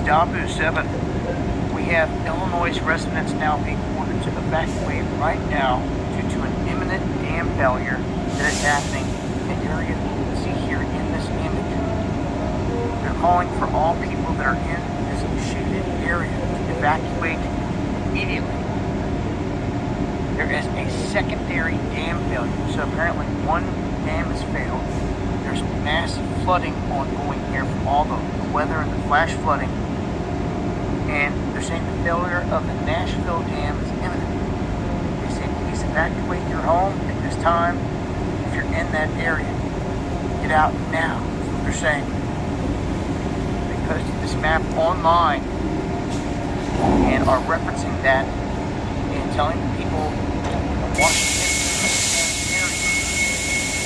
W7, we have Illinois residents now being ordered to evacuate right now due to an imminent dam failure that is happening in the area you can see here in this image. They're calling for all people that are in this shaded area to evacuate immediately. There is a secondary dam failure, so apparently one dam has failed. There's massive flooding ongoing here from all the weather and the flash flooding. And they're saying the failure of the Nashville Dam is imminent. They say please evacuate your home at this time. If you're in that area, get out now. That's what they're saying. They posted this map online and are referencing that and telling the people of Washington area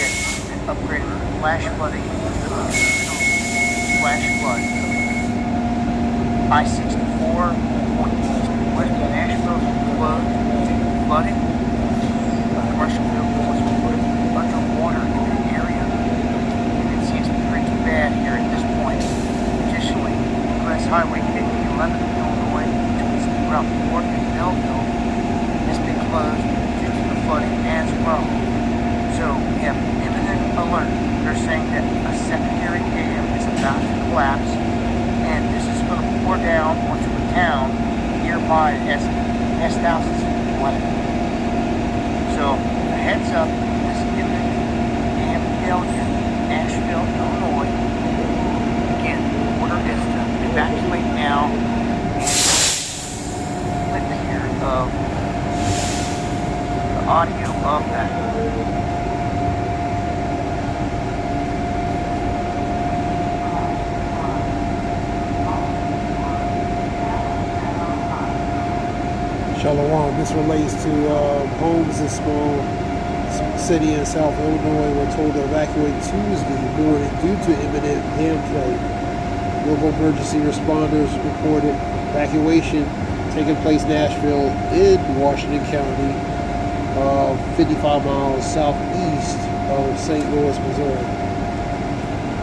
that been upgraded to flash flooding, flash flood. I-64 going east and west of Nashville is closed due to flooding. A commercial vehicle was put underwater in that area, and it seems pretty bad here at this point. Additionally, U.S. Highway 5011 in Illinois between Route 4 and Belleville has been closed due to the flooding as well. So we have imminent alert. They're saying that a secondary dam is about to collapse, and this is going to pour down onto a town nearby as thousands of people in it. So, heads up, this imminent dam failure in Nashville, Illinois. Again, the order is to evacuate now, and clip here of the audio of that. Shalom. This relates to homes in small city in South Illinois were told to evacuate Tuesday morning due to imminent dam failure. Local emergency responders reported evacuation taking place in Nashville in Washington County, 55 miles southeast of St. Louis, Missouri.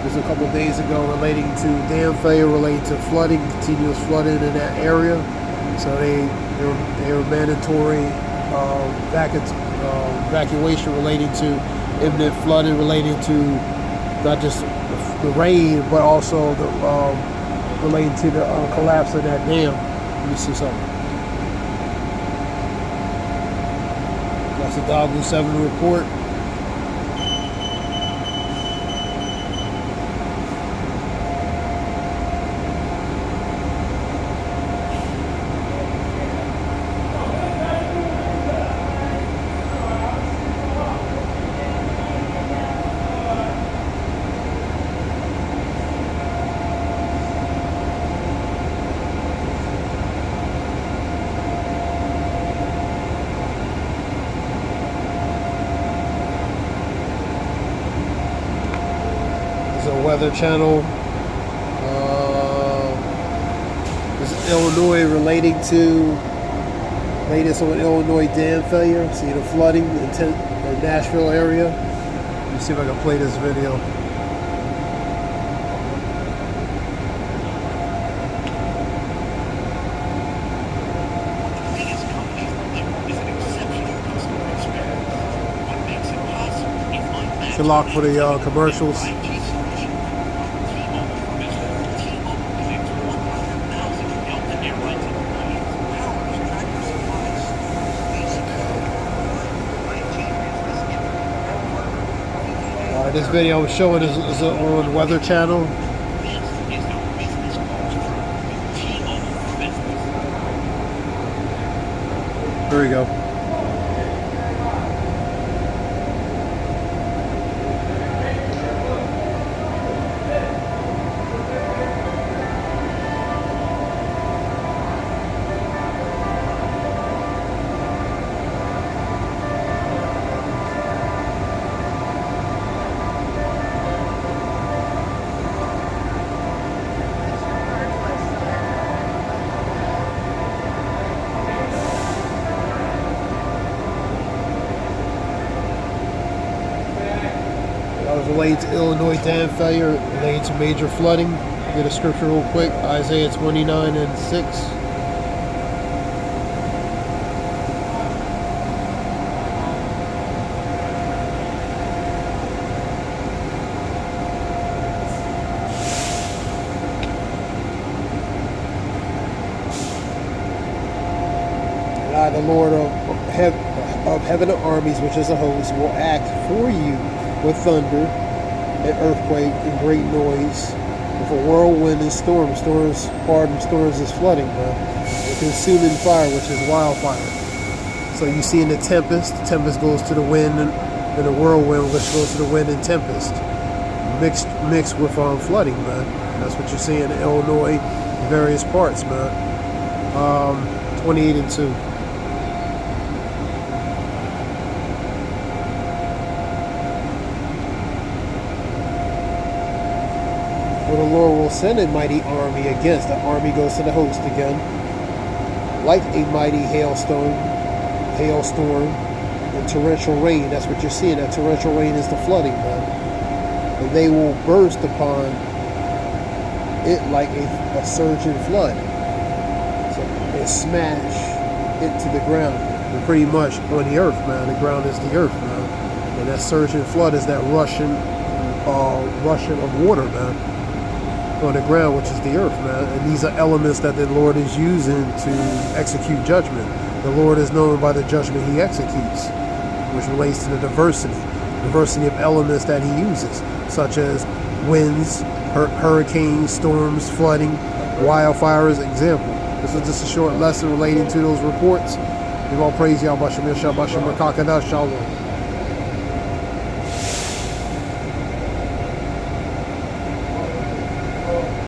Just a couple of days ago relating to dam failure, relating to flooding, continuous flooding in that area. So they were mandatory evacuation relating to imminent flooding, relating to not just the rain, but also the relating to the collapse of that dam. Let me see something. That's the W7 report. Weather Channel. This is Illinois relating to latest on Illinois dam failure. See the flooding in the Nashville area. Let me see if I can play this video. It's a lock for the commercials. This video I'm showing is on Weather Channel. Here we go. Related to Illinois dam failure, related to major flooding. Get a scripture real quick. Isaiah 29:6. I, the Lord of heaven and armies, which is a host, will act for you with thunder, an earthquake, and great noise, with a whirlwind and storms. Storms is flooding, man. A consuming fire, which is wildfire. So you see in the tempest goes to the wind, and the whirlwind, which goes to the wind and tempest, mixed with flooding, man. That's what you're seeing in Illinois, various parts, man. 28:2. For the Lord will send a mighty army against. The army goes to the host again. Like a mighty hailstorm, and torrential rain. That's what you're seeing. That torrential rain is the flooding, man. And they will burst upon it like a surging flood. So and smash it to the ground. And pretty much on the earth, man. The ground is the earth, man. And that surging flood is that rushing of water, man, on the ground, which is the earth, man. And these are elements that the Lord is using to execute judgment. The Lord is known by the judgment he executes, which relates to the diversity of elements that he uses, such as winds, hurricanes, storms, flooding, wildfires, example. This is just a short lesson relating to those reports. We all praise Yahweh Shem Yahshua Shalom.